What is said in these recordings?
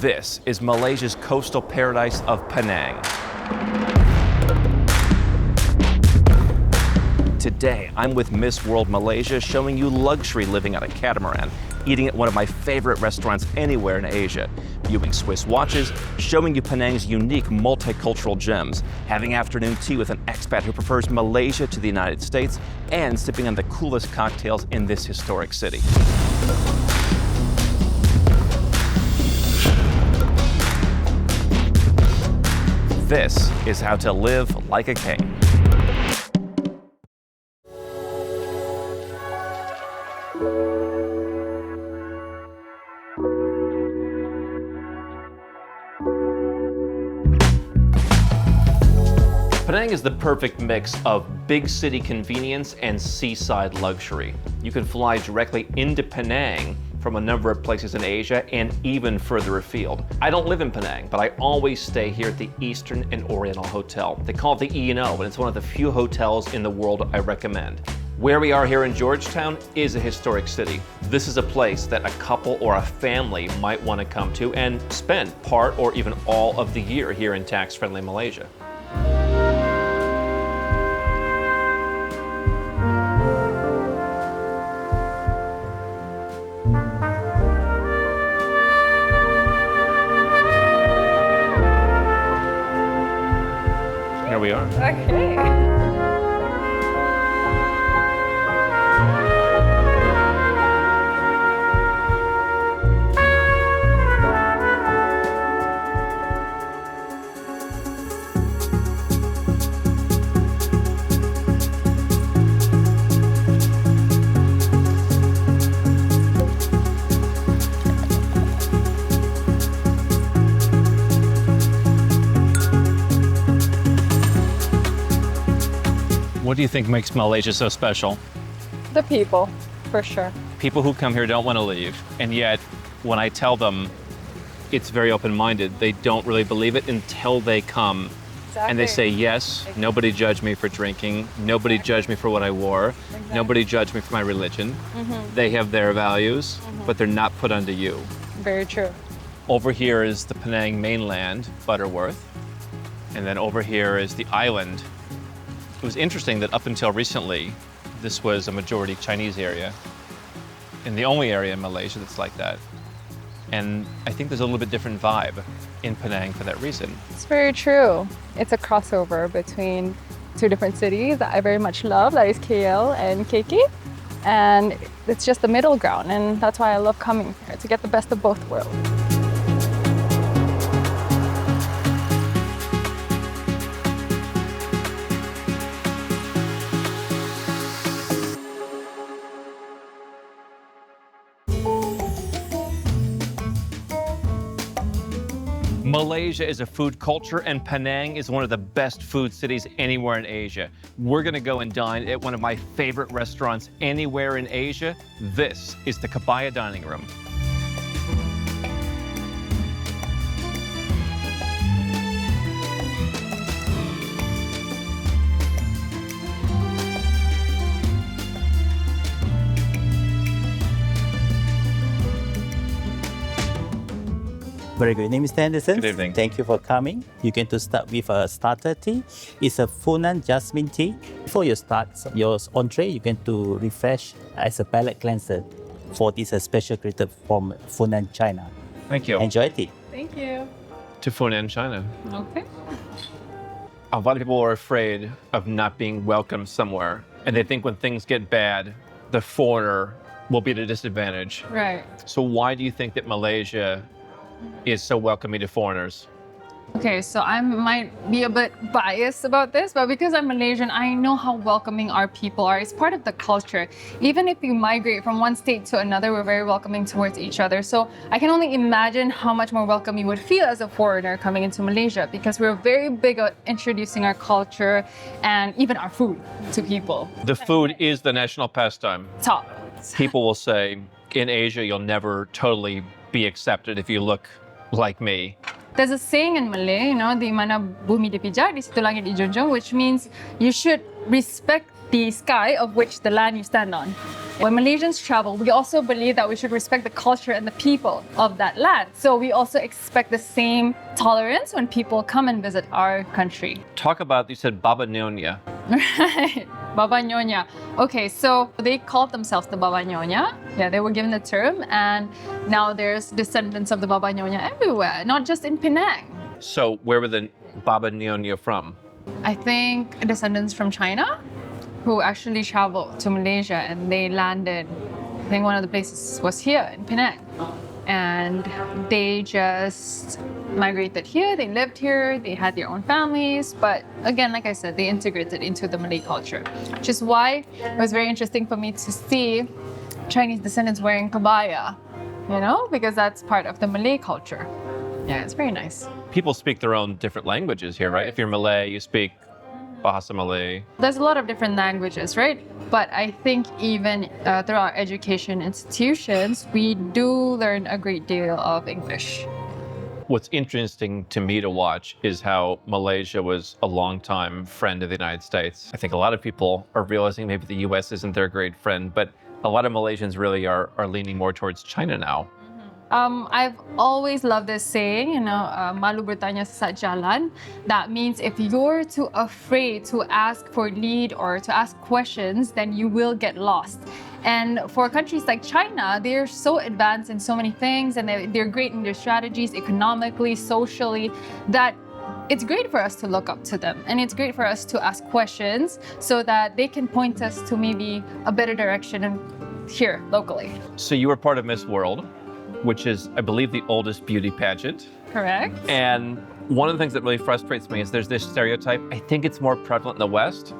This is Malaysia's coastal paradise of Penang. Today, I'm with Miss World Malaysia, showing you luxury living on a catamaran, eating at one of my favorite restaurants anywhere in Asia, viewing Swiss watches, showing you Penang's unique multicultural gems, having afternoon tea with an expat who prefers Malaysia to the United States, and sipping on the coolest cocktails in this historic city. This is how to live like a king. Penang is the perfect mix of big city convenience and seaside luxury. You can fly directly into Penang from a number of places in Asia and even further afield. I don't live in Penang, but I always stay here at the Eastern and Oriental Hotel. They call it the E&O, and it's one of the few hotels in the world I recommend. Where we are here in Georgetown is a historic city. This is a place that a couple or a family might want to come to and spend part or even all of the year here in tax-friendly Malaysia. Here we are. Okay. What do you think makes Malaysia so special? The people, for sure. People who come here don't want to leave, and yet when I tell them it's very open-minded, they don't really believe it until they come. Exactly. And they say, yes, nobody judged me for drinking, nobody judged me for what I wore, nobody judged me for my religion. They have their values, but they're not put onto you. Very true. Over here is the Penang mainland, Butterworth, and then over here is the island. It was interesting that up until recently, this was a majority Chinese area, and the only area in Malaysia that's like that. And I think there's a little bit different vibe in Penang for that reason. It's very true. It's a crossover between two different cities that I very much love, that is KL and KK. And it's just the middle ground, and that's why I love coming here, to get the best of both worlds. Malaysia is a food culture, and Penang is one of the best food cities anywhere in Asia. We're gonna go and dine at one of my favorite restaurants anywhere in Asia. This is the Kabaya dining room. Very good. Name is Henderson. Good evening. Thank you for coming. You can to start with a starter tea. It's a Funan jasmine tea. Before you start your entree, you can to refresh as a palate cleanser for this special created from Funan, China. Thank you. Enjoy tea. Thank you. To Funan, China. Okay. A lot of people are afraid of not being welcome somewhere, and they think when things get bad, the foreigner will be at a disadvantage. Right. So why do you think that Malaysia is so welcoming to foreigners? Okay, so I might be a bit biased about this, but because I'm Malaysian, I know how welcoming our people are. It's part of the culture. Even if you migrate from one state to another, we're very welcoming towards each other. So I can only imagine how much more welcome you would feel as a foreigner coming into Malaysia, because we're very big at introducing our culture and even our food to people. The food is the national pastime. Top. People will say, in Asia, you'll never totally be accepted if you look like me. There's a saying in Malay, di mana bumi dipijak, di situ langit dijunjung, which means you should respect the sky of which the land you stand on. When Malaysians travel, we also believe that we should respect the culture and the people of that land. So we also expect the same tolerance when people come and visit our country. Talk about, you said Baba Nyonya. Right. Baba Nyonya. Okay, so they called themselves the Baba Nyonya. Yeah, they were given the term, and now there's descendants of the Baba Nyonya everywhere, not just in Penang. So where were the Baba Nyonya from? I think descendants from China who actually traveled to Malaysia, and they landed, I think one of the places was here in Penang. And they just migrated here, they lived here, they had their own families. But again, like I said, they integrated into the Malay culture, which is why it was very interesting for me to see Chinese descendants wearing kabaya, because that's part of the Malay culture. Yeah, it's very nice. People speak their own different languages here, right? If you're Malay, you speak Bahasa Malay. There's a lot of different languages, right? But I think even through our education institutions, we do learn a great deal of English. What's interesting to me to watch is how Malaysia was a longtime friend of the United States. I think a lot of people are realizing maybe the US isn't their great friend, but a lot of Malaysians really are leaning more towards China now. I've always loved this saying, malu bertanya sesat jalan. That means if you're too afraid to ask for lead or to ask questions, then you will get lost. And for countries like China, they're so advanced in so many things, and they're great in their strategies, economically, socially, that it's great for us to look up to them. And it's great for us to ask questions so that they can point us to maybe a better direction here, locally. So you were part of Miss World, which is, I believe, the oldest beauty pageant. Correct. And one of the things that really frustrates me is there's this stereotype, I think it's more prevalent in the West,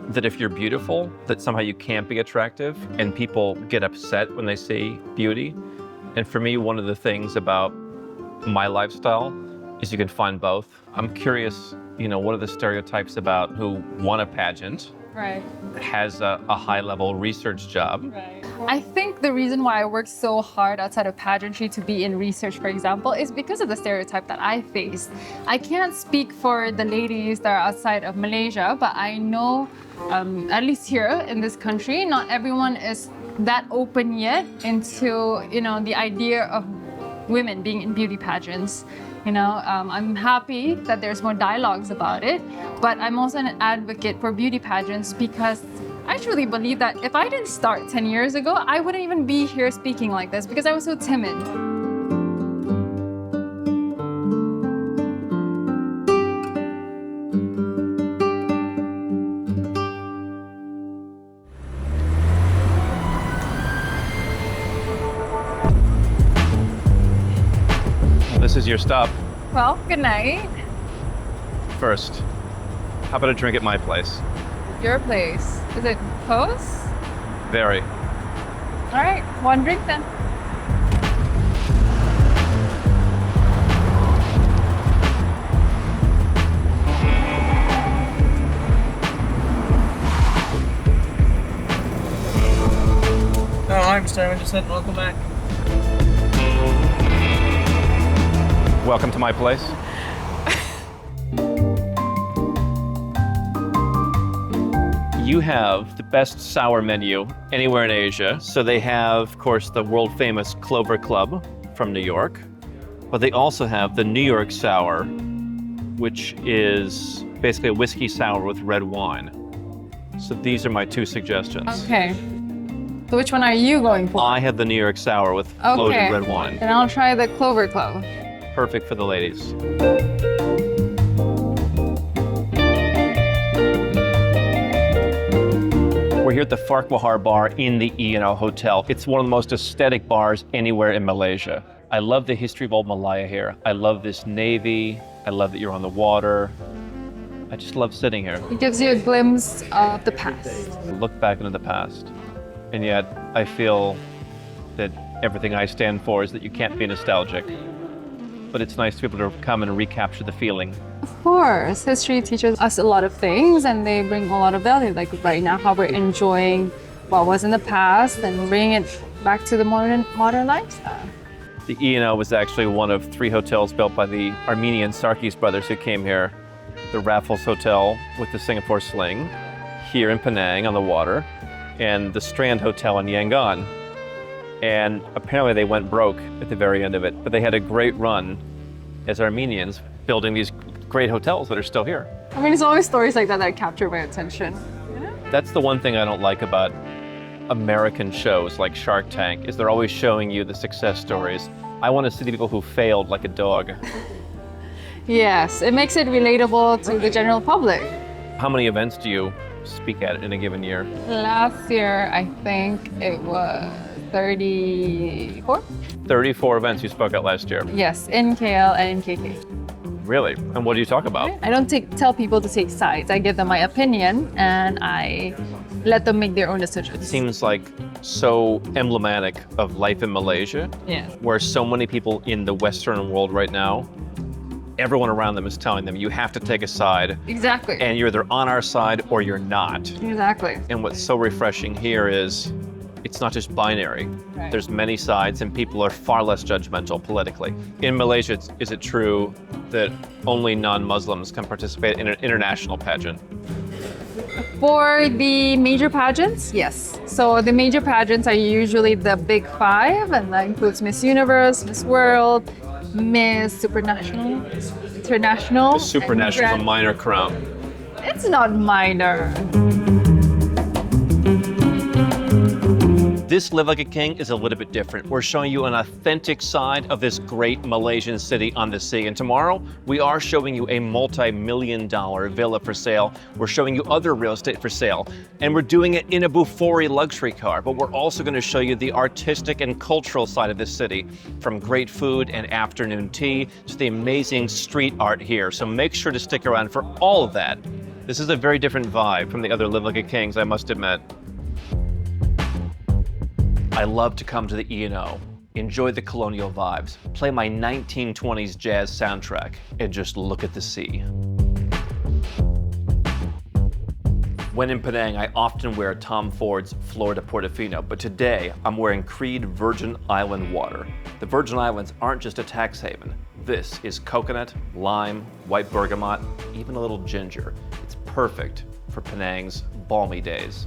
that if you're beautiful, that somehow you can't be attractive, and people get upset when they see beauty. And for me, one of the things about my lifestyle is you can find both. I'm curious, what are the stereotypes about who won a pageant, right, has a high-level research job? Right. I think the reason why I work so hard outside of pageantry to be in research, for example, is because of the stereotype that I faced. I can't speak for the ladies that are outside of Malaysia, but I know, at least here in this country, not everyone is that open yet into, the idea of women being in beauty pageants. I'm happy that there's more dialogues about it, but I'm also an advocate for beauty pageants because I truly believe that if I didn't start 10 years ago, I wouldn't even be here speaking like this because I was so timid. This is your stop. Well, good night. First, how about a drink at my place? Your place. Is it close? Very. All right, one drink then. Oh, I'm sorry, I just said welcome back. Welcome to my place. You have the best sour menu anywhere in Asia. So they have, of course, the world famous Clover Club from New York, but they also have the New York Sour, which is basically a whiskey sour with red wine. So these are my two suggestions. Okay. So which one are you going for? I have the New York Sour with floated red wine. Then I'll try the Clover Club. Perfect for the ladies. We're here at the Farwahar Bar in the Hotel. It's one of the most aesthetic bars anywhere in Malaysia. I love the history of old Malaya here. I love this navy. I love that you're on the water. I just love sitting here. It gives you a glimpse of the past. Look back into the past. And yet I feel that everything I stand for is that you can't be nostalgic. But it's nice to be able to come and recapture the feeling. Of course, history teaches us a lot of things and they bring a lot of value. Like right now, how we're enjoying what was in the past and bringing it back to the modern lifestyle. The E&O was actually one of 3 hotels built by the Armenian Sarkis brothers who came here. The Raffles Hotel with the Singapore Sling, here in Penang on the water, and the Strand Hotel in Yangon. And apparently they went broke at the very end of it, but they had a great run as Armenians building these great hotels that are still here. I mean, it's always stories like that that capture my attention. You know? That's the one thing I don't like about American shows like Shark Tank, is they're always showing you the success stories. I want to see the people who failed like a dog. Yes, it makes it relatable to the general public. How many events do you speak at in a given year? Last year, I think it was 34? 34 events you spoke at last year. Yes, in KL and in KK. Really? And what do you talk about? I don't tell people to take sides. I give them my opinion and I let them make their own decisions. Seems like so emblematic of life in Malaysia, Yes. where so many people in the Western world right now, everyone around them is telling them you have to take a side, Exactly. and you're either on our side or you're not. Exactly. And what's so refreshing here is it's not just binary. Right. There's many sides and people are far less judgmental politically. In Malaysia, is it true that only non-Muslims can participate in an international pageant? For the major pageants, yes. So the major pageants are usually the big five, and that includes Miss Universe, Miss World, Miss Supranational, International. The supranational is a minor crown. It's not minor. This Live Like a King is a little bit different. We're showing you an authentic side of this great Malaysian city on the sea. And tomorrow, we are showing you a multi-million-dollar villa for sale. We're showing you other real estate for sale. And we're doing it in a Bufori luxury car. But we're also going to show you the artistic and cultural side of this city, from great food and afternoon tea to the amazing street art here. So make sure to stick around for all of that. This is a very different vibe from the other Live Like a Kings, I must admit. I love to come to the E&O, enjoy the colonial vibes, play my 1920s jazz soundtrack, and just look at the sea. When in Penang, I often wear Tom Ford's Florida Portofino, but today I'm wearing Creed Virgin Island water. The Virgin Islands aren't just a tax haven. This is coconut, lime, white bergamot, even a little ginger. It's perfect for Penang's balmy days.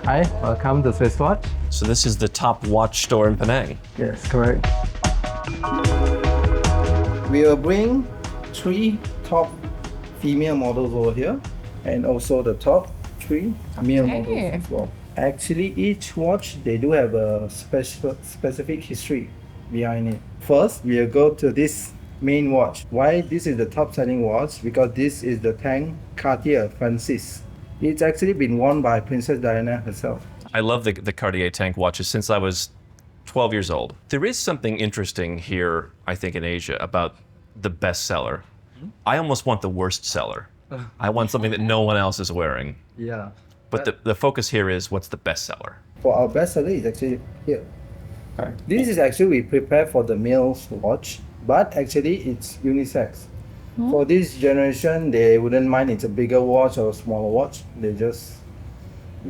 Hi, welcome to Swiss Watch. So this is the top watch store in Penang. Yes, correct. We will bring 3 top female models over here and also the top 3 male models as well. Actually, each watch, they do have a specific history behind it. First, we'll go to this main watch. Why this is the top selling watch? Because this is the Tang Cartier Francis. It's actually been worn by Princess Diana herself. I love the Cartier tank watches since I was 12 years old. There is something interesting here, I think, in Asia about the best seller. I almost want the worst seller. I want something that no one else is wearing. Yeah. But the focus here is what's the best seller. For our best seller is actually here. This is actually we prepare for the male's watch, but actually it's unisex. For this generation, they wouldn't mind it's a bigger watch or a smaller watch. They just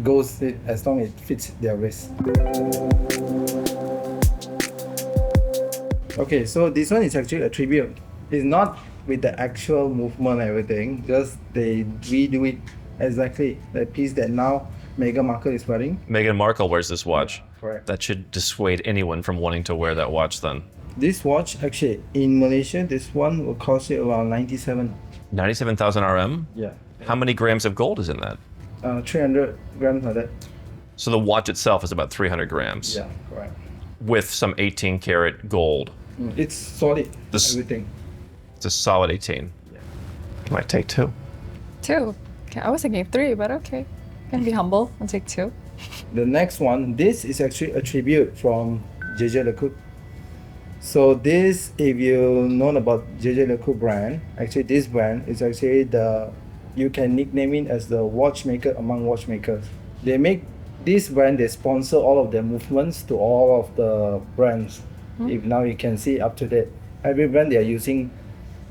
go it as long as it fits their wrist. Okay, so this one is actually a tribute. It's not with the actual movement and everything, just they redo it exactly the piece that now Meghan Markle is wearing. Meghan Markle wears this watch. Correct. That should dissuade anyone from wanting to wear that watch then. This watch, actually, in Malaysia, this one will cost you around 97. 97,000 RM? Yeah. How many grams of gold is in that? 300 grams like that. So the watch itself is about 300 grams. Yeah, correct. With some 18 karat gold. It's solid, This- everything. It's a solid 18. Yeah. Might take 2. 2. Okay, I was thinking 3, but okay. Can be humble and take 2. The next one, this is actually a tribute from JJ Lecoq. So this, if you know about JJ Lecoq brand, actually this brand is actually you can nickname it as the watchmaker among watchmakers. They make this brand, they sponsor all of their movements to all of the brands. If now you can see up to date, every brand they are using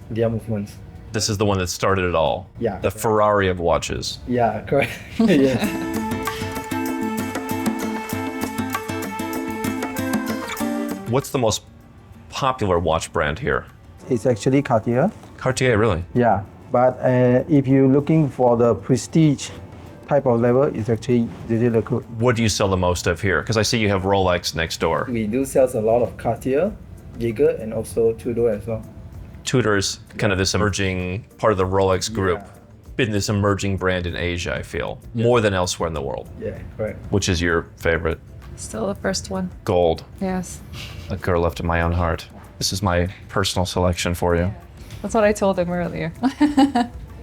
their movements. This is the one that started it all. Yeah. The Ferrari of watches. Yeah, correct. Yes. What's the most popular watch brand here? It's actually Cartier. Cartier, really? Yeah, but if you're looking for the prestige type of level, it's actually JJ Lecoq. What do you sell the most of here? Because I see you have Rolex next door. We do sell a lot of Cartier, Jaeger, and also Tudor as well. Tudor's kind of this emerging part of the Rolex group. Yeah. Been this emerging brand in Asia, I feel, more than elsewhere in the world. Yeah, correct. Which is your favorite? Still the first one. Gold. Yes. A girl after my own heart. This is my personal selection for you. That's what I told him earlier.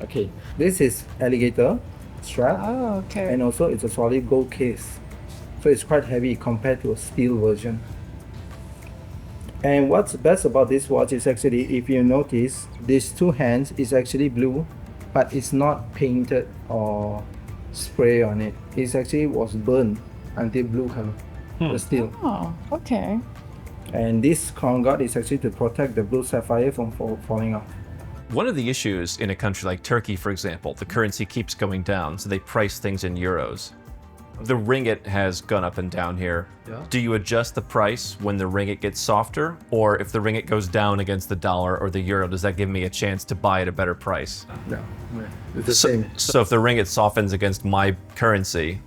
Okay, this is alligator strap, Oh, okay. and also it's a solid gold case. So it's quite heavy compared to a steel version. And what's best about this watch is actually, if you notice, these 2 hands is actually blue, but it's not painted or spray on it. It's actually was burned until blue color, the steel. Oh, okay. And this crown guard is actually to protect the blue sapphire from falling off. One of the issues in a country like Turkey, for example, the currency keeps going down, so they price things in euros. The ringgit has gone up and down here. Yeah. Do you adjust the price when the ringgit gets softer? Or if the ringgit goes down against the dollar or the euro, does that give me a chance to buy at a better price? No, it's the same. So if the ringgit softens against my currency,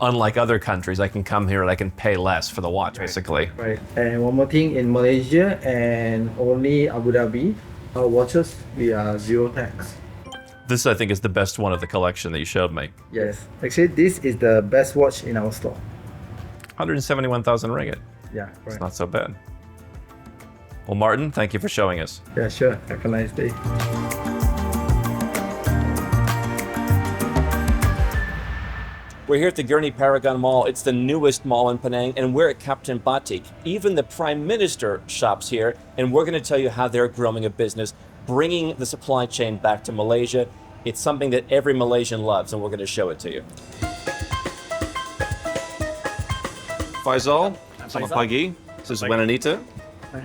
unlike other countries, I can come here and I can pay less for the watch, basically. Right. And one more thing, in Malaysia and only Abu Dhabi, our watches, we are 0 tax. This, I think, is the best one of the collection that you showed me. Yes. Actually, this is the best watch in our store. 171,000 ringgit. Yeah, It's right. not so bad. Well, Martin, thank you for showing us. Yeah, sure. Have a nice day. We're here at the Gurney Paragon Mall. It's the newest mall in Penang, and we're at Captain Batik. Even the Prime Minister shops here, and we're going to tell you how they're growing a business, bringing the supply chain back to Malaysia. It's something that every Malaysian loves, and we're going to show it to you. Faisal, selamat pagi. This is Wenanita.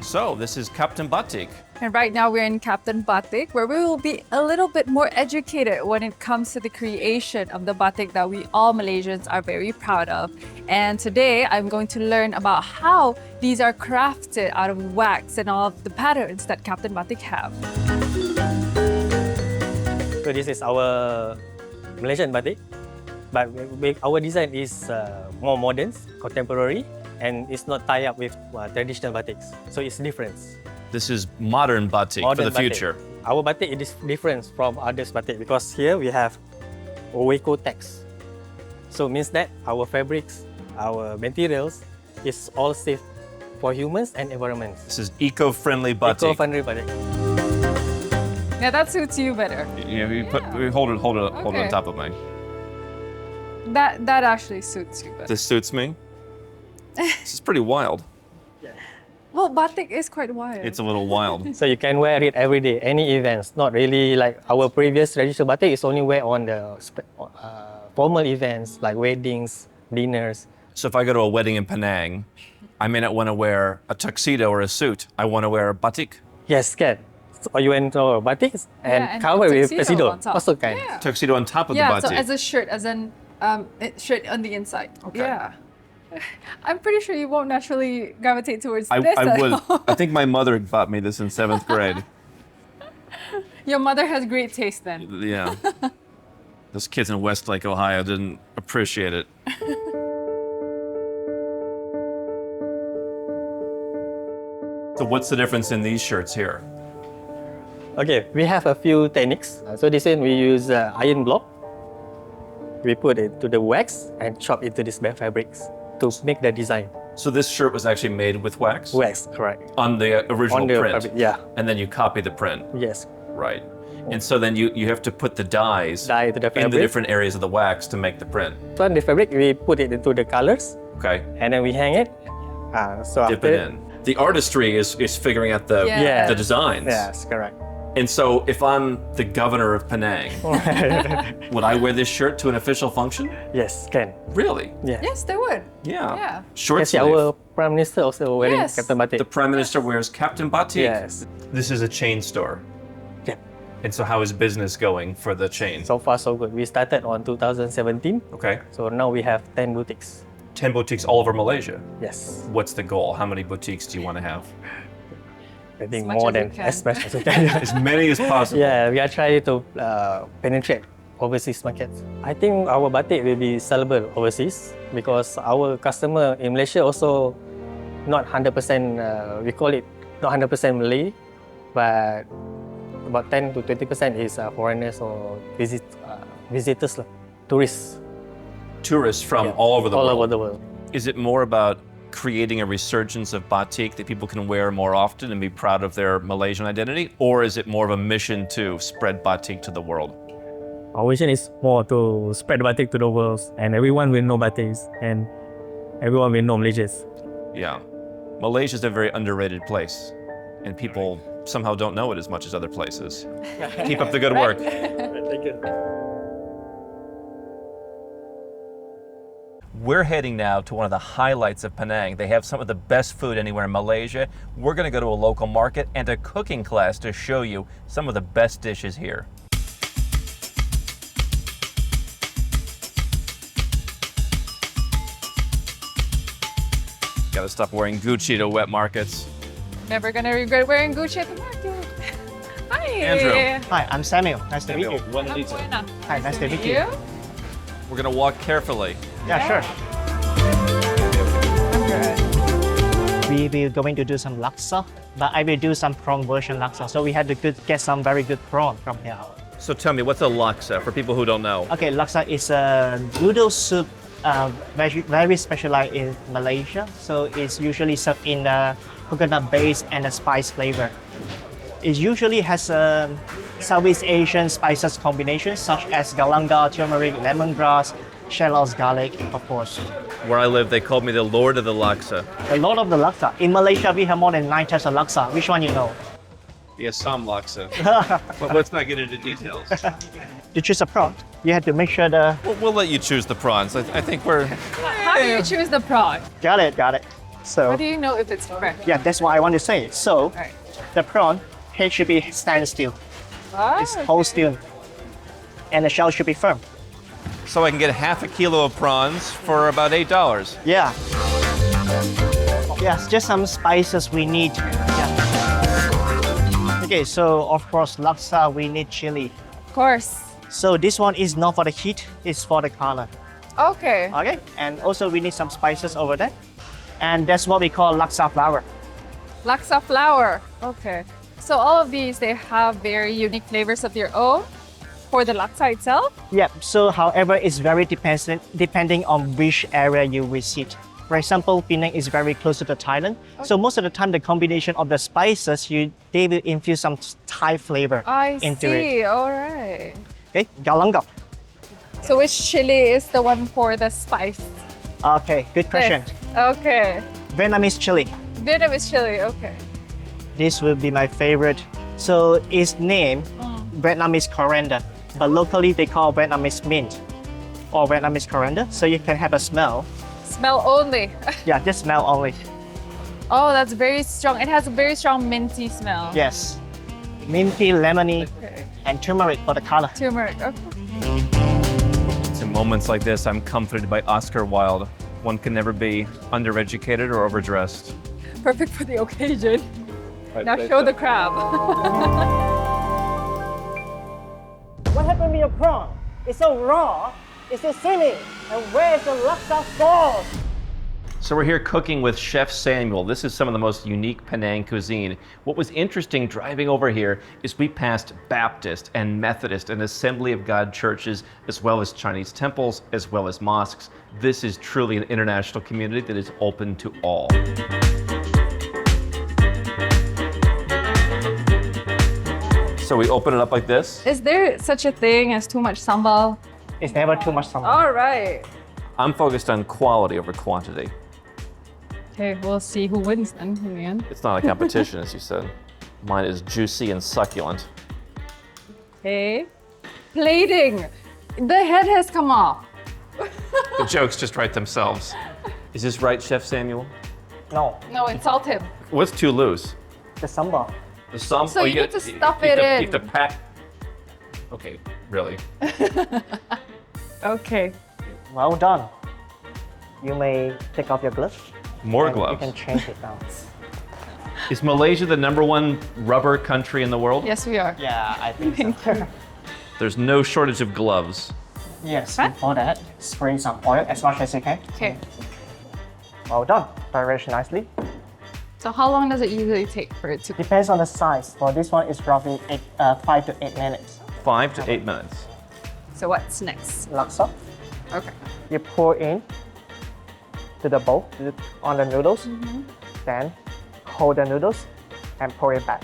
So, this is Captain Batik. And right now we're in Captain Batik, where we will be a little bit more educated when it comes to the creation of the batik that we all Malaysians are very proud of. And today I'm going to learn about how these are crafted out of wax and all of the patterns that Captain Batik have. So this is our Malaysian batik, but our design is more modern, contemporary, and it's not tied up with traditional batiks. So it's different. This is modern batik for the batik. future. Our batik is different from others batik because here we have Oeco tax. So means that our fabrics, our materials is all safe for humans and environment. This is eco-friendly batik. Eco-friendly batik. Yeah, that suits you better. Hold it on Okay. top of me. That actually suits you better. This suits me. This is pretty wild. Well, batik is quite wild. It's a little wild. So you can wear it every day, any events. Not really like our previous traditional batik is only wear on the formal events like weddings, dinners. So if I go to a wedding in Penang, I may not want to wear a tuxedo or a suit. I want to wear a batik. Yes, can. So you want to wear batik and and cover with tuxedo tuxedo. on top. Also can. Yeah. Tuxedo on top of Yeah, the so batik. as a shirt, as an shirt on the inside. Okay. Yeah. I'm pretty sure you won't naturally gravitate towards I this. at would. all. I think my mother bought me this in 7th grade. Your mother has great taste then. Yeah. Those kids in Westlake, Ohio didn't appreciate it. So what's the difference in these shirts here? Okay, we have a few techniques. So this one we use iron block. We put it to the wax and chop into these fabrics to make the design. So this shirt was actually made with wax? Wax, correct. On the original On the print? fabric, yeah. And then you copy the print? Yes. Right. And so then you have to put the dyes Dye to the in the fabric. different areas of the wax to make the print. So the fabric, we put it into the colors, Okay, and then we hang it. So dip after it in. The artistry is figuring out the Yeah. the designs. Yes, correct. And so if I'm the governor of Penang, would I wear this shirt to an official function? Yes, can. Really? Yeah. Yes, they would. Yeah. Yeah. Short Yes, sleeve. our Prime Minister also wearing Yes. Captain Batik. The Prime Minister wears Captain Batik. Yes. This is a chain store. Yeah. And so how is business going for the chain? So far, so good. We started on 2017, Okay. so now we have 10 boutiques. 10 boutiques all over Malaysia. Yes, What's the goal? How many boutiques do you want to have? I think much more as you than can. as much as we can. As many as possible. Yeah, we are trying to penetrate overseas markets. I think our batik will be sellable overseas because our customer in Malaysia also not 100%, we call it not 100% Malay, but about 10 to 20% is foreigners or visitors, tourists. Tourists from Yeah, all over the world. All over the world. Is it more about creating a resurgence of batik that people can wear more often and be proud of their Malaysian identity? Or is it more of a mission to spread batik to the world? Our vision is more to spread batik to the world, and everyone will know batiks, and everyone will know Malaysians. Yeah. Malaysia is a very underrated place, and people somehow don't know it as much as other places. Keep up the good work. Thank you. We're heading now to one of the highlights of Penang. They have some of the best food anywhere in Malaysia. We're going to go to a local market and a cooking class to show you some of the best dishes here. Gotta stop wearing Gucci to wet markets. Never gonna regret wearing Gucci at the market. Hi. Andrew. Hi, I'm Samuel. Nice to meet you. I'm Buena. Hi, nice to meet you. We're gonna walk carefully. Yeah, sure. Good. We will going to do some laksa, but I will do some prawn version laksa. So we had to get some very good prawn from here. So tell me, what's a laksa for people who don't know? Okay, laksa is a noodle soup, very specialized in Malaysia. So it's usually served in coconut base and a spice flavor. It usually has a Southeast Asian spices combination such as galanga, turmeric, lemongrass, shallots, garlic, of course. Where I live, they called me the Lord of the Laksa. A lot of the laksa. In Malaysia, we have more than 9 types of laksa. Which one you know? The Assam Laksa. But let's not get into details. To choose a prawn, you have to make sure the... We'll let you choose the prawns. I think we're... How do you choose the prawn? Got it. So, How do you know if it's fresh? yeah, that's what I want to say. So, Alright. the prawn head should be stand still. Oh, It's hold still. And the shell should be firm. So I can get half a kilo of prawns for about $8. Yeah. Yes, just some spices we need. Yeah. Okay, so of course, laksa, we need chili. Of course. So this one is not for the heat, it's for the color. Okay. Okay, and also we need some spices over there. And that's what we call laksa flour. Laksa flour. Okay. So all of these, they have very unique flavors of their own for the laksa itself. Yeah, so however, it's very depending on which area you visit. For example, Penang is very close to the Thailand. So most of the time, the combination of the spices, they will infuse some Thai flavor I into see. it. All right. Okay, galanga. So which chili is the one for the spice? Okay, good question. Okay. Vietnamese chili. Vietnamese chili. Okay. This will be my favorite. So it's named Vietnamese coriander, but locally they call Vietnamese mint or Vietnamese coriander. So you can have a smell. Smell only. Yeah, just smell only. Oh, that's very strong. It has a very strong minty smell. Yes. Minty, lemony, Okay. and turmeric for the color. Turmeric. Okay. It's in moments like this I'm comforted by Oscar Wilde. One can never be undereducated or overdressed. Perfect for the occasion. Now show the crab. What happened to your prawn? It's so raw. It's still steaming. And where's the laksa sauce? So we're here cooking with Chef Samuel. This is some of the most unique Penang cuisine. What was interesting driving over here is we passed Baptist and Methodist and Assembly of God churches, as well as Chinese temples, as well as mosques. This is truly an international community that is open to all. So we open it up like this. Is there such a thing as too much sambal? It's never too much sambal. All right. I'm focused on quality over quantity. Okay, we'll see who wins then in the end. It's not a competition, as you said. Mine is juicy and succulent. Okay. Plating. The head has come off. The jokes just write themselves. Is this right, Chef Samuel? No, No, insult him. What's too loose? the sambal. The sum? So you get to stuff you have it to- in. You have to pack. Okay, really? Okay. Well done. You may take off your gloves. More and gloves. You can change it now. Is Malaysia the #1 rubber country in the world? Yes, we are. Yeah, I think so. There's no shortage of gloves. Yes, before that, spray some oil as much as you can. Okay. Well done. Very nicely. So how long does it usually take for it to cook? Depends on the size. For this one, it's roughly 5 to 8 minutes. 5 to 8 minutes. So what's next? Laksa. Okay. You pour in to the bowl on the noodles. Then hold the noodles and pour it back.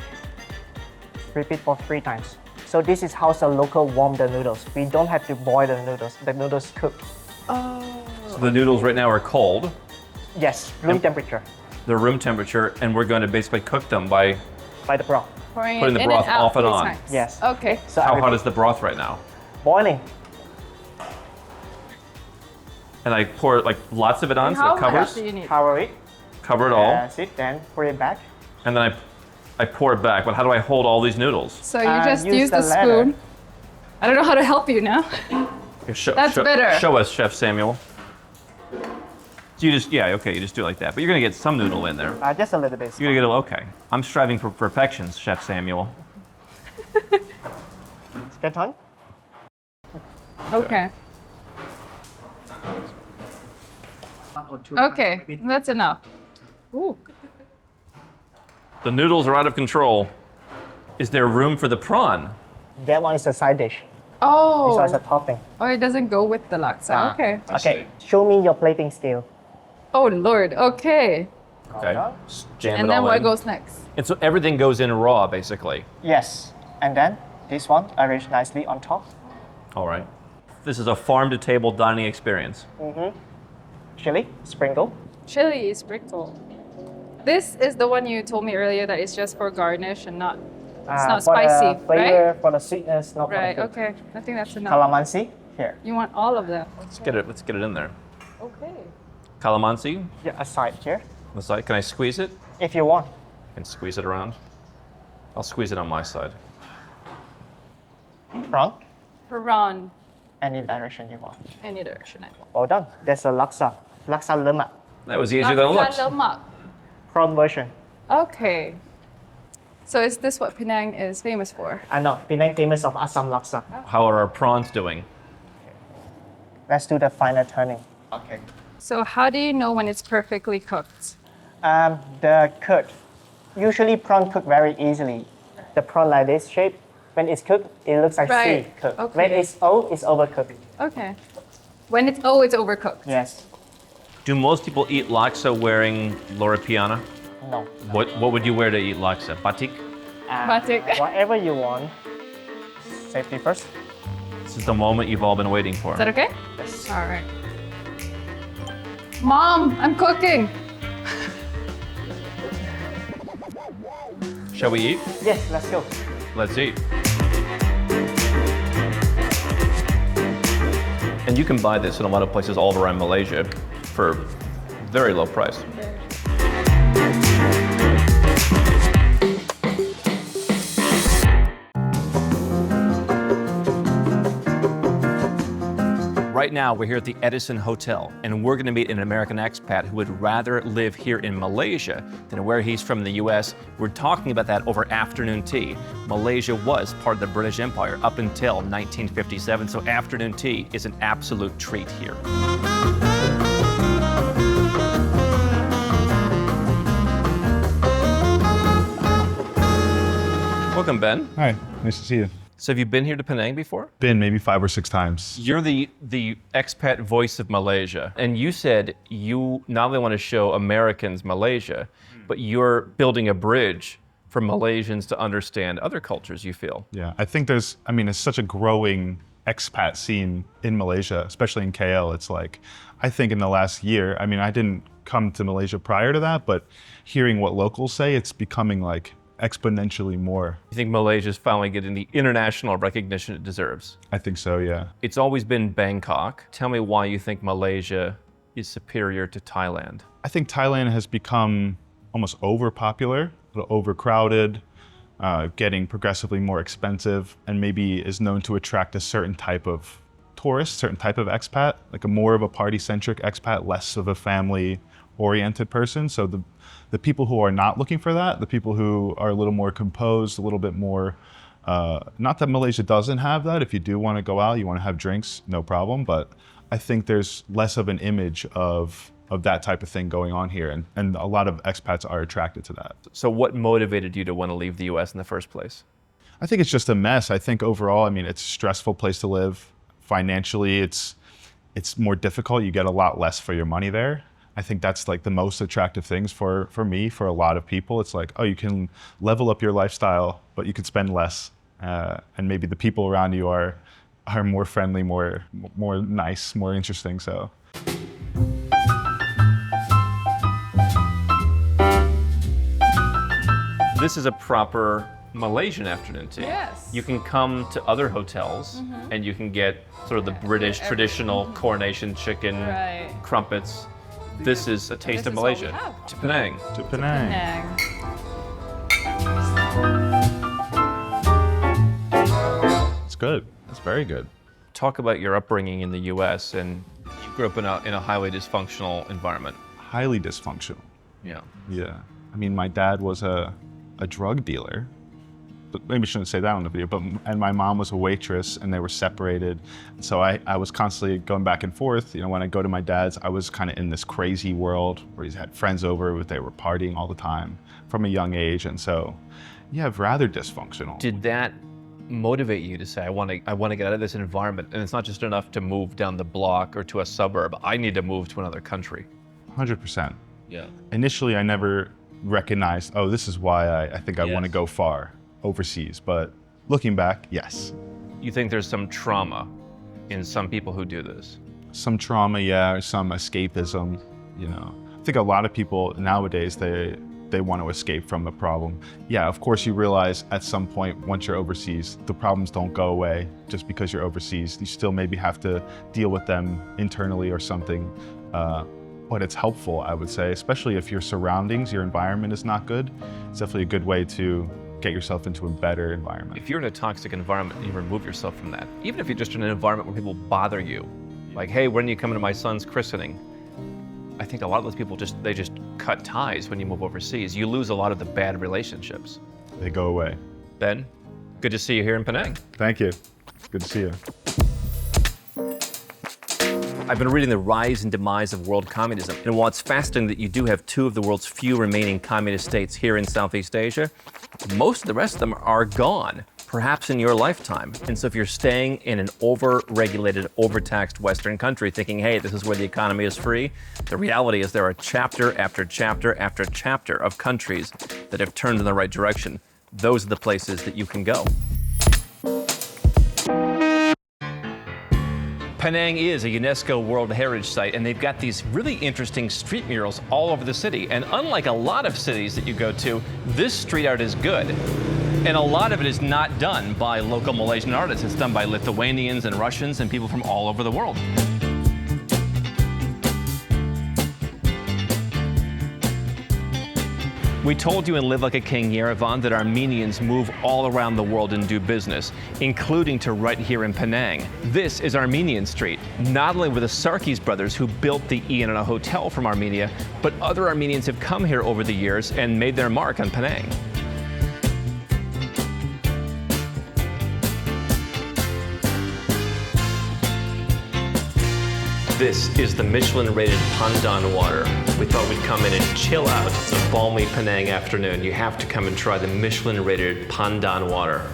Repeat for 3 times. So this is how the local warm the noodles. We don't have to boil the noodles. The noodles cook. So the noodles right now are cold. Yes, room temperature They're room temperature, and we're going to basically cook them by by the broth. Pouring Putting it the in broth and out off and 3 on. times. Yes. Okay. So how I hot repeat. is the broth right now? Boiling. And I pour like lots of it on, so How it much covers. do you need? Cover it. Cover it all, That's it. Then pour it back. and then I pour it back. But how do I hold all these noodles? So you just use use the the ladder. spoon. I don't know how to help you now. That's better. Show us, Chef Samuel. So you just, yeah, okay, you just do it like that. But you're gonna get some noodle in there. Just a little bit. You're gonna get a, okay. I'm striving for perfection, Chef Samuel. Get on. Okay. Okay, that's enough. Ooh. The noodles are out of control. Is there room for the prawn? That one is a side dish. Oh. This one is a topping. Oh, it doesn't go with the laksa. Okay. Okay. Show me your plating scale. Oh Lord. Okay. Okay. Just jam And it then all what in. goes next? And so everything goes in raw, basically. Yes. And then this one arranged nicely on top. All right. This is a farm-to-table dining experience. Chili, sprinkle. Chili sprinkle. This is the one you told me earlier that it's just for garnish and not. It's not for spicy, the flavor, right? for the sweetness, not Right. for the food. Okay. I think that's enough. Calamansi, here. You want all of them. Let's get it in there. Okay. Calamansi, Yeah, aside here, on the side. Can I squeeze it? if you want. I can squeeze it around. I'll squeeze it on my side. Prawn, Prawn. any direction you want. Any direction I want. Well done. There's a laksa. Laksa lemak, That was easier than it looked. Laksa lemak. prawn version. Okay. So is this what Penang is famous for? I know, Penang famous of Assam laksa. How are our prawns doing? Let's do the final turning. Okay. So how do you know when it's perfectly cooked? The curd. Usually prawn cook very easily. The prawn like this shape, when it's cooked, it looks like Right. sea cooked. Okay. When it's old, it's overcooked. Okay. When it's it's overcooked. Yes. Do most people eat laksa wearing Lora Piana? No. What would you wear to eat laksa? Batik? Batik. Whatever you want. Safety first. This is the moment you've all been waiting for. Is that okay? Yes. All right. Mom, I'm cooking. Shall we eat? Yes, let's go. Let's eat. And you can buy this in a lot of places all around Malaysia for very low price. Right now, we're here at the Edison Hotel, and we're going to meet an American expat who would rather live here in Malaysia than where he's from in the US. We're talking about that over afternoon tea. Malaysia was part of the British Empire up until 1957, so afternoon tea is an absolute treat here. Welcome, Ben. Hi, nice to see you. So have you been here to Penang before? Been maybe 5 or 6 times. You're the expat voice of Malaysia, and you said you not only want to show Americans Malaysia, but you're building a bridge for Malaysians to understand other cultures, you feel? Yeah, I think it's such a growing expat scene in Malaysia, especially in KL. It's like, I think in the last year, I didn't come to Malaysia prior to that, but hearing what locals say, it's becoming like exponentially more. You think Malaysia's finally getting the international recognition it deserves? I think so, yeah. It's always been Bangkok. Tell me why you think Malaysia is superior to Thailand. I think Thailand has become almost overpopular, a little overcrowded, getting progressively more expensive, and maybe is known to attract a certain type of tourist, certain type of expat, like a more of a party-centric expat, less of a family-oriented person. So the people who are not looking for that, the people who are a little more composed, a little bit more, not that Malaysia doesn't have that. If you do want to go out, you want to have drinks, no problem. But I think there's less of an image of that type of thing going on here. And a lot of expats are attracted to that. So what motivated you to want to leave the US in the first place? I think it's just a mess. I think overall, it's a stressful place to live. Financially, it's more difficult. You get a lot less for your money there. I think that's like the most attractive things for me, for a lot of people. It's like, oh, you can level up your lifestyle, but you could spend less. And maybe the people around you are more friendly, more nice, more interesting, so. This is a proper Malaysian afternoon tea. Yes. You can come to other hotels and you can get sort of the British traditional coronation chicken, crumpets. This is a taste of Malaysia. To Penang. To Penang. It's good. It's very good. Talk about your upbringing in the US, and you grew up in a highly dysfunctional environment. Highly dysfunctional. Yeah. Yeah. My dad was a drug dealer, but maybe I shouldn't say that on the video, and my mom was a waitress, and they were separated. So I was constantly going back and forth. When I go to my dad's, I was kind of in this crazy world where he's had friends over, they were partying all the time from a young age. And so, yeah, rather dysfunctional. Did that motivate you to say, I want to get out of this environment, and it's not just enough to move down the block or to a suburb, I need to move to another country? 100%. Yeah. Initially, I never recognized, oh, this is why I think I want to go far overseas. But looking back, yes. You think there's some trauma in some people who do this? Some trauma, yeah, or some escapism, I think a lot of people nowadays, they want to escape from the problem. Yeah, of course you realize at some point once you're overseas, the problems don't go away just because you're overseas. You still maybe have to deal with them internally or something. But it's helpful, I would say, especially if your surroundings, your environment is not good. It's definitely a good way to get yourself into a better environment. If you're in a toxic environment and you remove yourself from that, even if you're just in an environment where people bother you, like, hey, when are you coming to my son's christening? I think a lot of those people just cut ties when you move overseas. You lose a lot of the bad relationships. They go away. Ben, good to see you here in Penang. Thank you. It's good to see you. I've been reading The Rise and Demise of World Communism, and while it's fascinating that you do have two of the world's few remaining communist states here in Southeast Asia, most of the rest of them are gone, perhaps in your lifetime. And so if you're staying in an over-regulated, overtaxed Western country thinking, hey, this is where the economy is free, the reality is there are chapter after chapter after chapter of countries that have turned in the right direction. Those are the places that you can go. Penang is a UNESCO World Heritage Site, and they've got these really interesting street murals all over the city. And unlike a lot of cities that you go to, this street art is good. And a lot of it is not done by local Malaysian artists. It's done by Lithuanians and Russians and people from all over the world. We told you in Live Like a King, Yerevan, that Armenians move all around the world and do business, including to right here in Penang. This is Armenian Street. Not only were the Sarkis brothers who built the Inn and a hotel from Armenia, but other Armenians have come here over the years and made their mark on Penang. This is the Michelin-rated Pandan water. We thought we'd come in and chill out. It's a balmy Penang afternoon. You have to come and try the Michelin-rated Pandan water.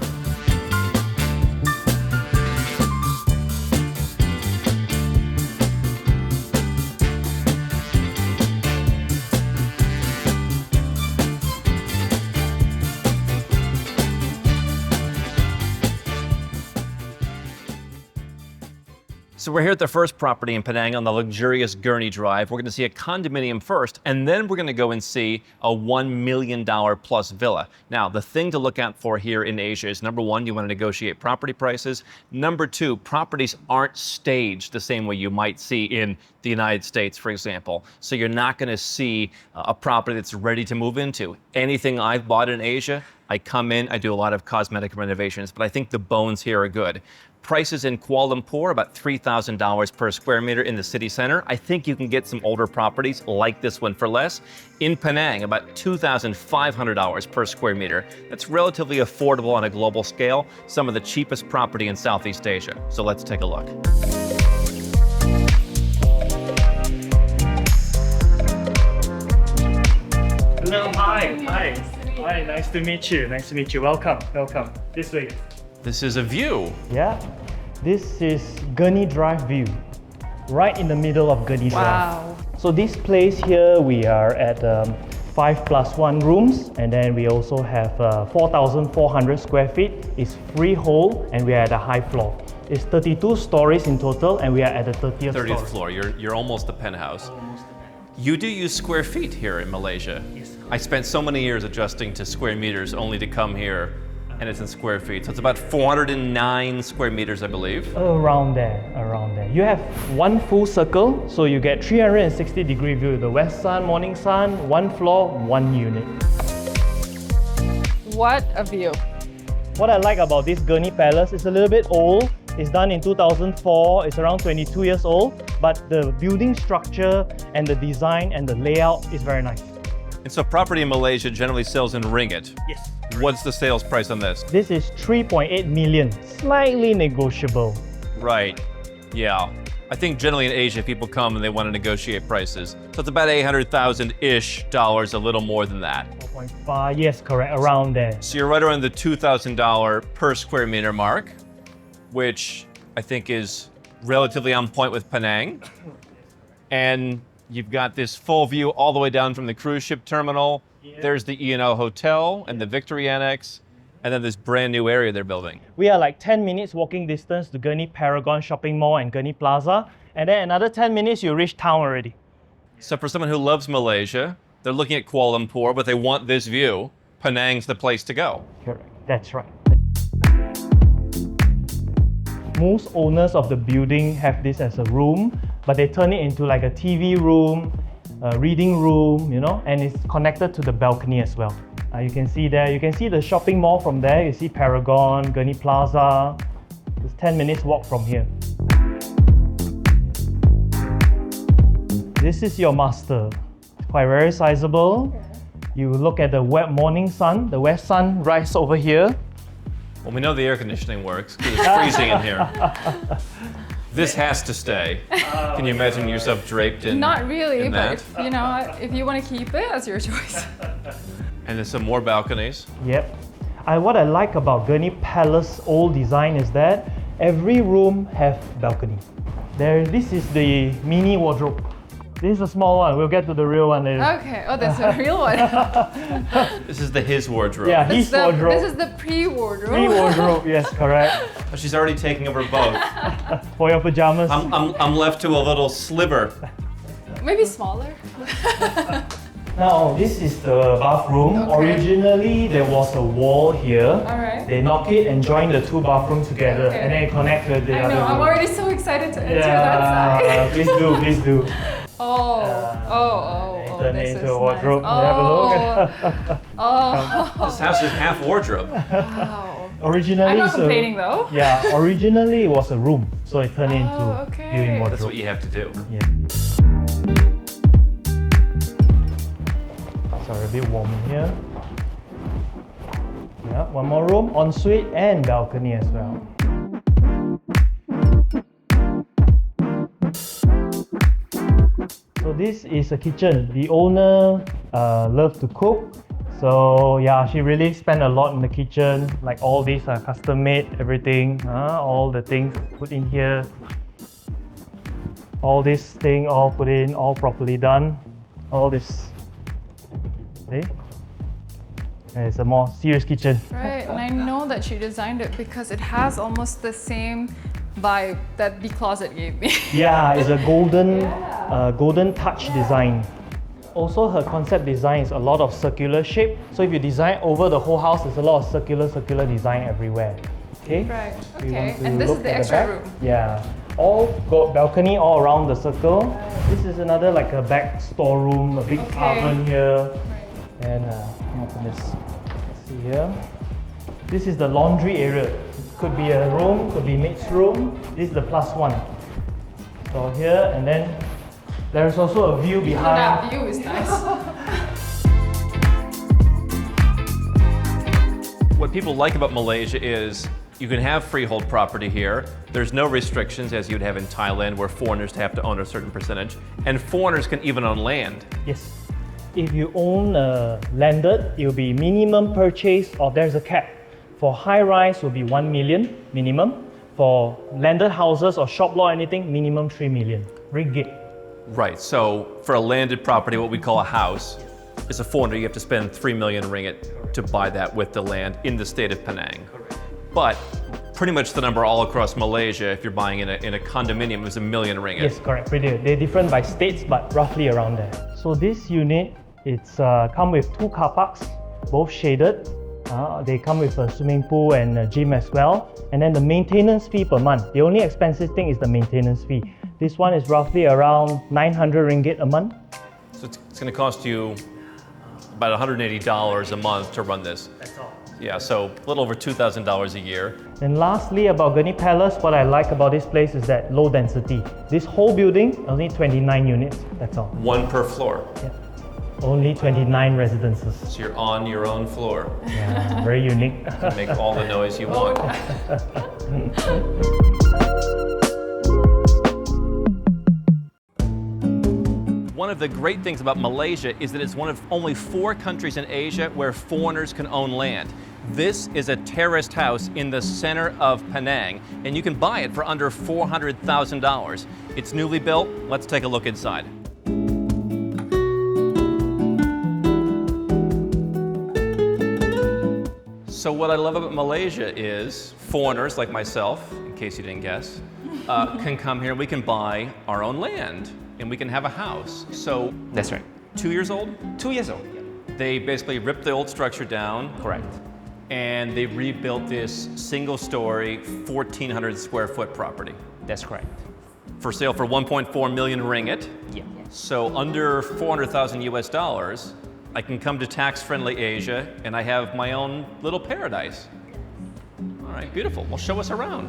So we're here at the first property in Penang on the luxurious Gurney Drive. We're going to see a condominium first, and then we're going to go and see a $1 million plus villa. Now, the thing to look out for here in Asia is, number one, you want to negotiate property prices. Number two, properties aren't staged the same way you might see in the United States, for example. So you're not going to see a property that's ready to move into. Anything I've bought in Asia, I come in, I do a lot of cosmetic renovations, but I think the bones here are good. Prices in Kuala Lumpur, about $3,000 per square meter in the city center. I think you can get some older properties like this one for less. In Penang, about $2,500 per square meter. That's relatively affordable on a global scale, some of the cheapest property in Southeast Asia. So let's take a look. Hello, hi. Hi, nice to meet you. Nice to meet you. Welcome. This way. This is a view. Yeah, this is Gurney Drive view, right in the middle of Gurney Drive. So this place here, we are at 5+1 rooms, and then we also have 4,400 square feet. It's freehold, and we are at a high floor. It's 32 stories in total, and we are at the 30th floor. You're almost the penthouse. You do use square feet here in Malaysia. Yes. I spent so many years adjusting to square meters only to come here, and it's in square feet. So it's about 409 square meters, I believe. Around there. You have one full circle, so you get 360-degree view. The west sun, morning sun, one floor, one unit. What a view. What I like about this Gurney Palace, it's a little bit old. It's done in 2004, it's around 22 years old, but the building structure and the design and the layout is very nice. And so property in Malaysia generally sells in ringgit. Yes. What's the sales price on this? This is 3.8 million, slightly negotiable. Right, yeah. I think generally in Asia, people come and they want to negotiate prices. So it's about 800,000-ish dollars, a little more than that. 4.5, yes, correct, around there. So you're right around the $2,000 per square meter mark, which I think is relatively on point with Penang. And you've got this full view all the way down from the cruise ship terminal. Yeah. There's the E&O Hotel and the Victory Annex, and then this brand new area they're building. We are like 10 minutes walking distance to Gurney Paragon Shopping Mall and Gurney Plaza, and then another 10 minutes you reach town already. So for someone who loves Malaysia, they're looking at Kuala Lumpur, but they want this view, Penang's the place to go. Correct, that's right. Most owners of the building have this as a room, but they turn it into like a TV room, a reading room, you know, and it's connected to the balcony as well. You can see there, you can see the shopping mall from there, you see Paragon, Gurney Plaza. It's 10 minutes walk from here. This is your master. It's quite very sizable. You look at the morning sun, the west sun rise over here. Well, we know the air conditioning works because it's freezing in here. This has to stay. Can you imagine yourself draped in Not really, in but that? if you want to keep it, that's your choice. And there's some more balconies. Yep. What I like about Gurney Palace old design is that every room have balcony. This is the mini wardrobe. This is a small one. We'll get to the real one later. Okay. Oh, that's a real one. This is his wardrobe. Yeah, his wardrobe. This is the pre-wardrobe. Pre-wardrobe, yes, correct. Oh, she's already taking over both. For your pajamas. I'm left to a little sliver. Maybe smaller. Now, this is the bathroom. Okay. Originally, there was a wall here. Alright. They knock it and join the two bathrooms together, Okay. and then it connect with the I other know. room. I'm already so excited to enter that side. Please do. Turn it This into is a wardrobe. nice. Have a look. This house is half wardrobe. Wow. Originally, I'm not complaining though. Yeah, originally it was a room, so it turned into okay. viewing wardrobe. That's what you have to do. Yeah. Sorry, a bit warm in here. Yeah, one more room, ensuite and balcony as well. So this is a kitchen. The owner loves to cook. So yeah, she really spent a lot in the kitchen. Like all these are custom made, everything. All the things put in here. All this thing all put in, all properly done. All this. See? And it's a more serious kitchen. Right, and I know that she designed it because it has almost the same vibe that the closet gave me. Yeah, it's a golden touch design. Also, her concept design is a lot of circular shape. So if you design over the whole house, there's a lot of circular design everywhere. Okay. Right. We Okay. want to And this is look the at extra back. room. Yeah. All got balcony all around the circle. This is another like a back storeroom, a big oven here. And open this. Let's see here. This is the laundry area. Could be a room, could be mixed room. This is the +1. So here, and then there's also a view behind. That view is nice. What people like about Malaysia is you can have freehold property here. There's no restrictions as you'd have in Thailand where foreigners have to own a certain percentage. And foreigners can even own land. Yes. If you own landed, it will be minimum purchase, or there's a cap. For high rise will be 1 million minimum. For landed houses or shop lot anything, minimum 3 million ringgit. Right, so for a landed property, what we call a house, as a foreigner, you have to spend 3 million ringgit to buy that with the land in the state of Penang. But pretty much the number all across Malaysia, if you're buying in a condominium, is 1 million ringgit. Yes, correct. Pretty. They're different by states, but roughly around there. So this unit, it's come with 2 car parks, both shaded. They come with a swimming pool and a gym as well. And then the maintenance fee per month. The only expensive thing is the maintenance fee. This one is roughly around 900 ringgit a month. So it's going to cost you about $180 a month to run this. That's all. Yeah, so a little over $2,000 a year. And lastly, about Gurney Palace, what I like about this place is that low density. This whole building, only 29 units, that's all. 1 per floor. Yeah. Only 29 residences. So you're on your own floor. Yeah, very unique. You can make all the noise you want. One of the great things about Malaysia is that it's one of only 4 countries in Asia where foreigners can own land. This is a terraced house in the center of Penang, and you can buy it for under $400,000. It's newly built. Let's take a look inside. So what I love about Malaysia is foreigners like myself, in case you didn't guess, can come here and we can buy our own land and we can have a house. So that's right. 2 years old? 2 years old. They basically ripped the old structure down. Correct. And they rebuilt this single-story, 1,400 square foot property. That's correct. For sale for 1.4 million ringgit. Yeah. So under 400,000 US dollars, I can come to tax-friendly Asia and I have my own little paradise. All right, beautiful. Well, show us around.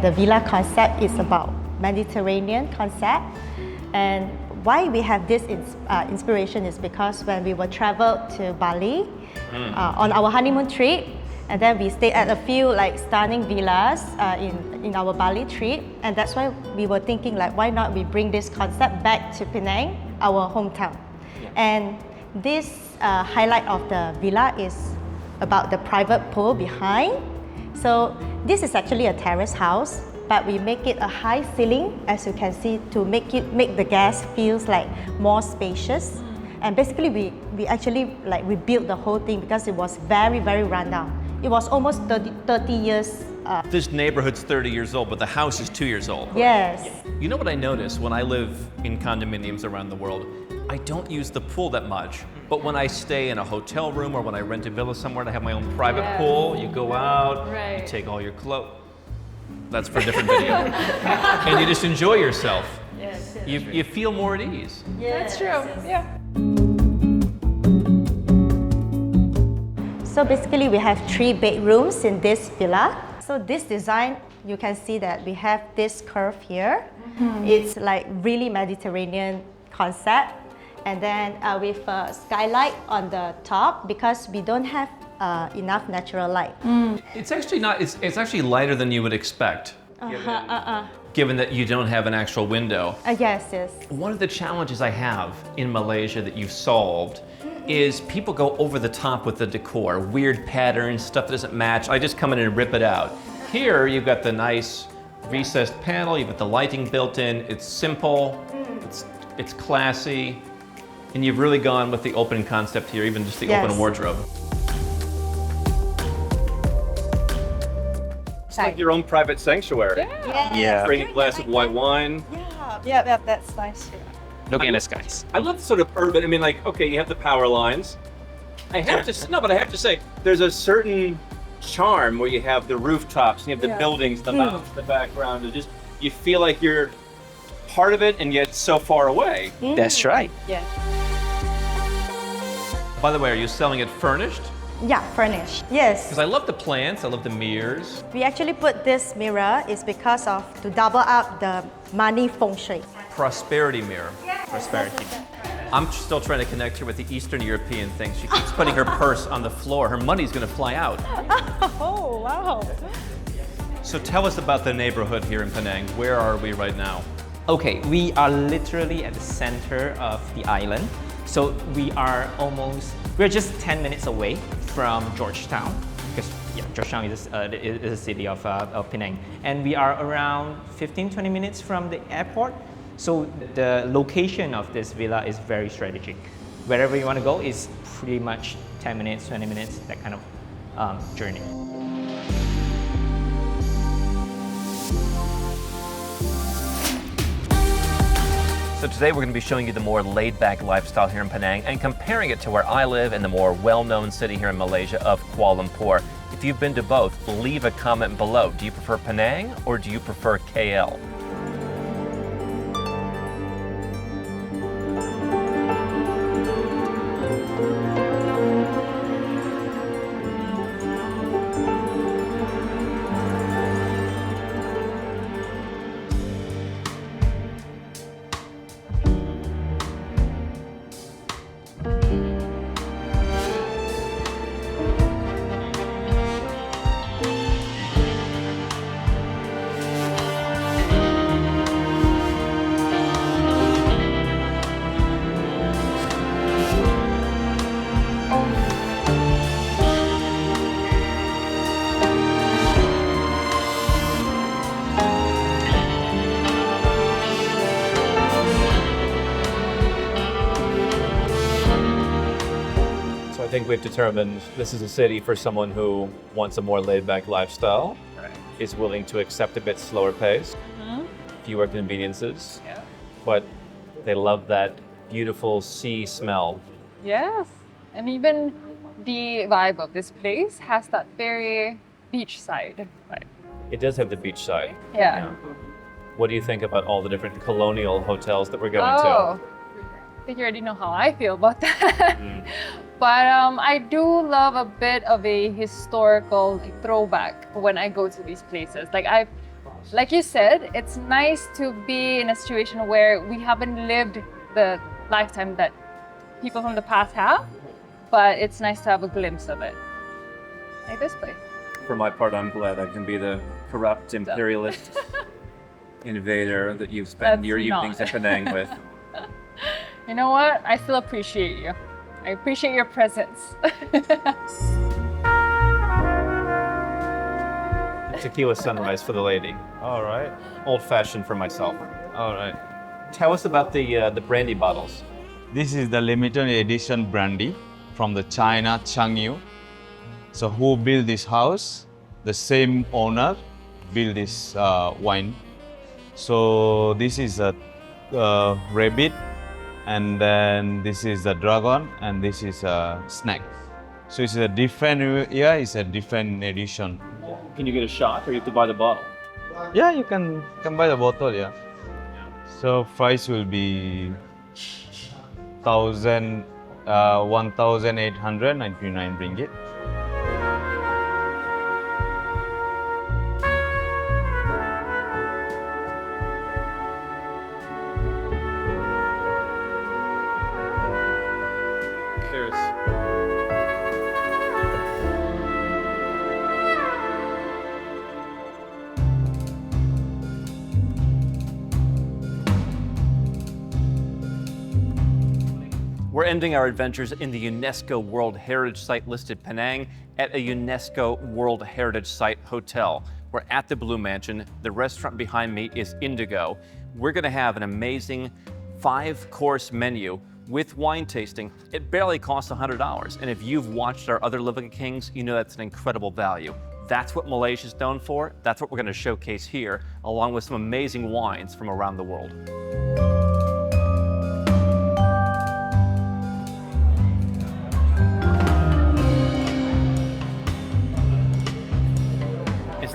The villa concept is about Mediterranean concept, and why we have this inspiration is because when we were traveled to Bali on our honeymoon trip, and then we stayed at a few like stunning villas in our Bali trip, and that's why we were thinking like, why not we bring this concept back to Penang, our hometown. And this highlight of the villa is about the private pool behind. So this is actually a terrace house, but we make it a high ceiling, as you can see, to make the guest feels like more spacious. And basically we actually like rebuilt the whole thing because it was very, very run down. It was almost 30 years. This neighborhood's 30 years old, but the house is 2 years old. Yes. You know what I notice when I live in condominiums around the world? I don't use the pool that much, but when I stay in a hotel room or when I rent a villa somewhere and I have my own private pool, you go out, you take all your clothes. That's for a different video. And you just enjoy yourself. Yes. You feel more at ease. That's true. Yeah. So basically we have 3 bedrooms in this villa. So this design, you can see that we have this curve here. It's like really Mediterranean concept. And then with a skylight on the top because we don't have enough natural light. It's actually not, it's actually lighter than you would expect. Given that you don't have an actual window. Yes, yes. One of the challenges I have in Malaysia that you've solved is people go over the top with the decor, weird patterns, stuff that doesn't match. I just come in and rip it out. Here you've got the nice recessed panel, you've got the lighting built in, it's simple, it's classy, and you've really gone with the open concept here, even just the open wardrobe. It's like your own private sanctuary. Yeah. Bring a glass of white wine. Yeah, that's nice. Looking at the skies. I love the sort of urban, I mean, like, okay, you have the power lines. I have to say, there's a certain charm where you have the rooftops, and you have the buildings, the mountains, the background, and just, you feel like you're part of it and yet so far away. That's right. Yeah. By the way, are you selling it furnished? Yeah, furnished. Yes. Because I love the plants, I love the mirrors. We actually put this mirror is because of to double up the money feng shui. Prosperity mirror. Prosperity. I'm still trying to connect her with the Eastern European thing. She keeps putting her purse on the floor. Her money's gonna fly out. Oh, wow. So tell us about the neighborhood here in Penang. Where are we right now? Okay, we are literally at the center of the island. So we're just 10 minutes away from Georgetown, because Georgetown is a city of Penang. And we are around 15-20 minutes from the airport. So the location of this villa is very strategic. Wherever you want to go is pretty much 10 minutes, 20 minutes, that kind of journey. So today we're going to be showing you the more laid-back lifestyle here in Penang and comparing it to where I live in the more well-known city here in Malaysia of Kuala Lumpur. If you've been to both, leave a comment below. Do you prefer Penang or do you prefer KL? I think we've determined this is a city for someone who wants a more laid-back lifestyle, is willing to accept a bit slower pace, fewer conveniences, but they love that beautiful sea smell. Yes, and even the vibe of this place has that very beach side. Right. It does have the beach side. Yeah. What do you think about all the different colonial hotels that we're going to? I think you already know how I feel about that. But I do love a bit of a historical throwback when I go to these places. Like you said, it's nice to be in a situation where we haven't lived the lifetime that people from the past have, but it's nice to have a glimpse of it. Like this place. For my part, I'm glad I can be the corrupt imperialist invader that you've spent your evenings in Penang with. You know what? I still appreciate you. I appreciate your presence. Tequila sunrise for the lady. All right. Old-fashioned for myself. All right. Tell us about the brandy bottles. This is the limited edition brandy from the China Changyu. So who built this house? The same owner built this wine. So this is a rabbit, and then this is the dragon, and this is a snake. So it's a different, it's a different edition. Can you get a shot, or you have to buy the bottle? Yeah, you can buy the bottle, yeah. So price will be 1,899 ringgit. Cheers. We're ending our adventures in the UNESCO World Heritage Site listed Penang at a UNESCO World Heritage Site hotel. We're at the Blue Mansion. The restaurant behind me is Indigo. We're gonna have an amazing 5-course menu with wine tasting. It barely costs $100. And if you've watched our other Live Like a Kings, you know that's an incredible value. That's what Malaysia is known for. That's what we're going to showcase here, along with some amazing wines from around the world.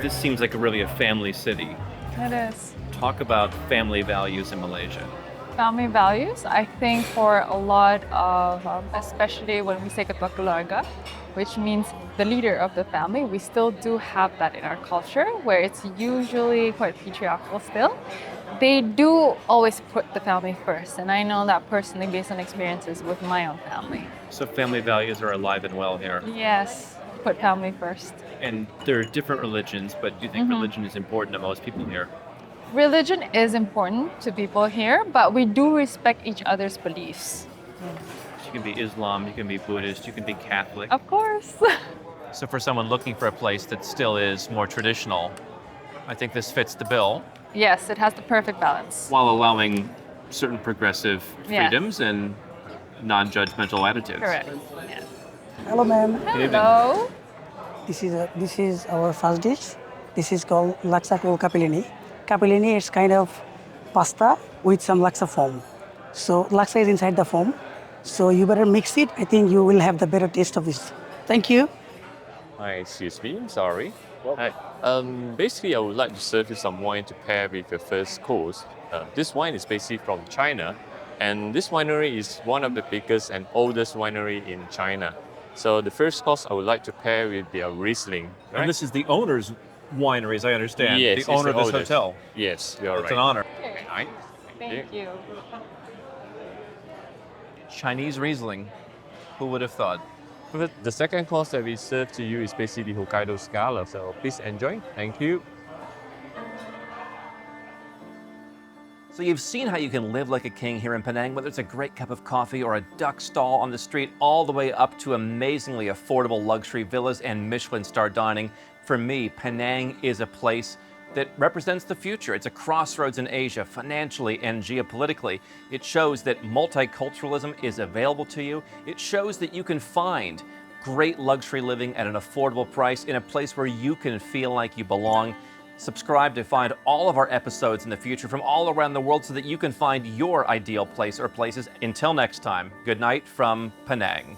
This seems like really a family city. It is. Talk about family values in Malaysia. Family values, I think for a lot of, especially when we say ketua keluarga, which means the leader of the family, we still do have that in our culture where it's usually quite patriarchal still. They do always put the family first, and I know that personally based on experiences with my own family. So family values are alive and well here. Yes, put family first. And there are different religions, but do you think religion is important to most people here? Religion is important to people here, but we do respect each other's beliefs. You can be Islam, you can be Buddhist, you can be Catholic. Of course. So for someone looking for a place that still is more traditional, I think this fits the bill. Yes, it has the perfect balance. While allowing certain progressive freedoms and non-judgmental attitudes. Correct. Yes. Hello, ma'am. Hello. This is our first dish. This is called laksa kapilini. Kapilini is kind of pasta with some laksa foam. So laksa is inside the foam. So you better mix it. I think you will have the better taste of this. Thank you. Hi, excuse me. I'm sorry. Hi. Basically, I would like to serve you some wine to pair with your first course. This wine is basically from China, and this winery is one of the biggest and oldest winery in China. So the first course I would like to pair with their Riesling. Right? And this is the owner's winery, as I understand. Yes, the owner of this oldest. hotel. Yes, you're right. It's an honor. Okay. Thank you. Chinese Riesling. Who would have thought? The second course that we serve to you is basically Hokkaido Scala. So please enjoy. Thank you. So you've seen how you can live like a king here in Penang, whether it's a great cup of coffee or a duck stall on the street, all the way up to amazingly affordable luxury villas and Michelin-star dining. For me, Penang is a place that represents the future. It's a crossroads in Asia, financially and geopolitically. It shows that multiculturalism is available to you. It shows that you can find great luxury living at an affordable price in a place where you can feel like you belong. Subscribe to find all of our episodes in the future from all around the world so that you can find your ideal place or places. Until next time, good night from Penang.